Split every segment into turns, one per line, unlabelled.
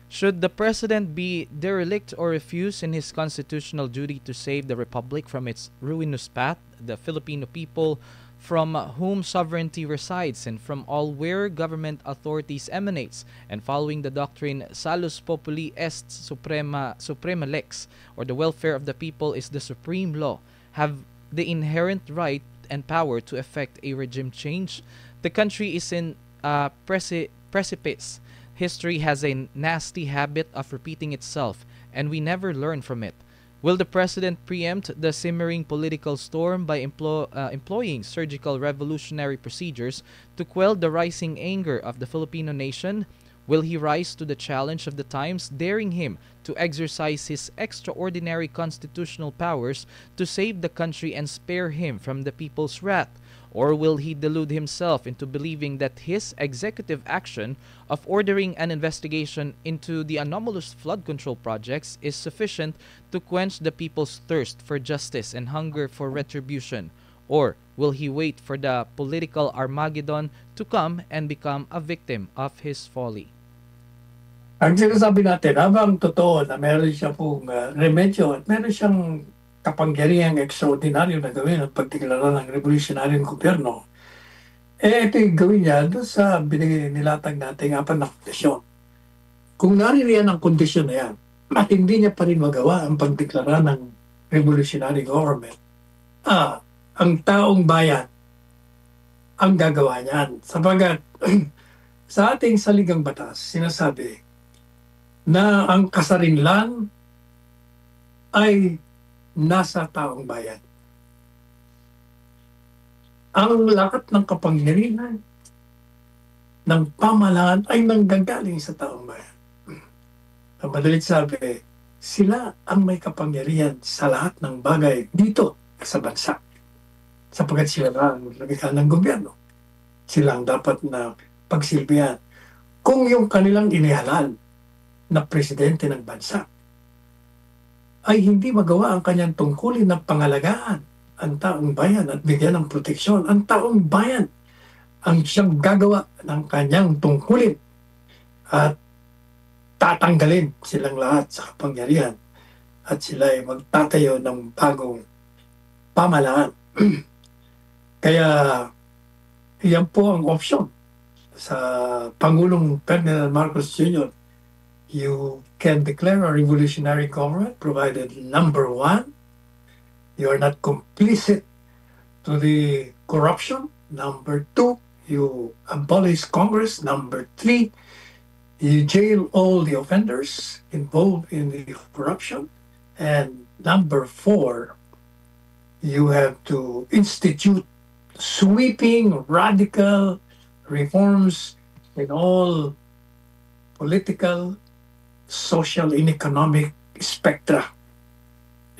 Should the president be derelict or refuse in his constitutional duty to save the republic from its ruinous path, the Filipino people, from whom sovereignty resides and from all where government authorities emanates, and following the doctrine salus populi est suprema lex, or the welfare of the people is the supreme law, have the inherent right and power to effect a regime change? The country is in a precipice. History has a nasty habit of repeating itself, and we never learn from it. Will the president preempt the simmering political storm by employing surgical revolutionary procedures to quell the rising anger of the Filipino nation? Will he rise to the challenge of the times, daring him to exercise his extraordinary constitutional powers to save the country and spare him from the people's wrath? Or will he delude himself into believing that his executive action of ordering an investigation into the anomalous flood control projects is sufficient to quench the people's thirst for justice and hunger for retribution? Or will he wait for the political Armageddon to come and become a victim of his folly?
Ang sinasabi natin, habang totoo na meron siya pong remedyo at meron siyang kapangyarihang extraordinaryo na gawin at pagdeklara ng revolutionaryong gobyerno, ito yung gawin niya doon sa nilatag nating apat na kondisyon. Kung naririyan ang kondisyon na yan, at hindi niya pa rin magawa ang pagdeklara ng revolutionary government, ang taong bayan ang gagawa niyan. Sapagat sa ating saligang batas, sinasabi na ang kasarinlan ay nasa taong bayan. Ang lahat ng kapangyarihan ng pamahalaan ay nanggagaling sa taong bayan. Ang madalit sabi, sila ang may kapangyarihan sa lahat ng bagay dito sa bansa. Sapagkat sila na ang nagkakaroon ng gobyerno. Sila ang dapat na pagsilbihan. Kung yung kanilang inihalal na presidente ng bansa ay hindi magawa ang kanyang tungkulin na pangalagaan ang taong bayan at bigyan ng proteksyon, ang taong bayan ang siyang gagawa ng kanyang tungkulin at tatanggalin silang lahat sa kapangyarihan at sila ay magtatayo ng bagong pamahalaan. Kaya yan po ang option sa Pangulong Ferdinand Marcos Jr. You can declare a revolutionary government provided, number one, you are not complicit to the corruption. Number two, you abolish Congress. Number three, you jail all the offenders involved in the corruption. And number four, you have to institute sweeping, radical reforms in all political, social, and economic spectra.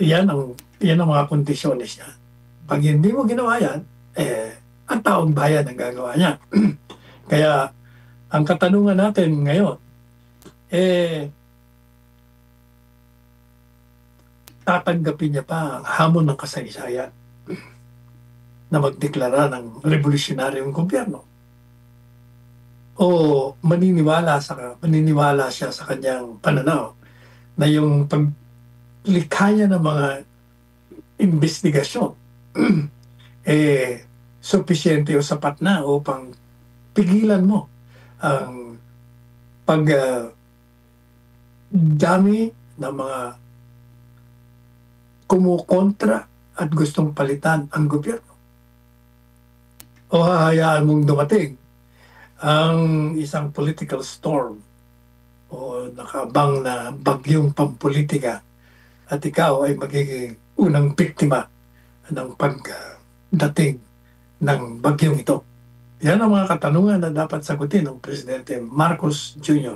Yan ang mga kondisyones niya. Pag hindi mo ginawa yan, ang taong bayan ang gagawa niya. Kaya, ang katanungan natin ngayon, tatanggapin niya pa ang hamon ng kasaysayan na magdeklara ng revolutionaryong gobyerno? O maniniwala siya sa kanyang pananaw na yung paglikha niya ng mga investigasyon sufisyente o sapat na upang pigilan mo ang pagdami ng mga kumukontra at gustong palitan ang gobyerno. O hahayaan mong dumating ang isang political storm o nakabang na bagyong pampolitika at ikaw ay magiging unang biktima ng pagdating ng bagyong ito. Yan ang mga katanungan na dapat sagutin ng Presidente Marcos Jr.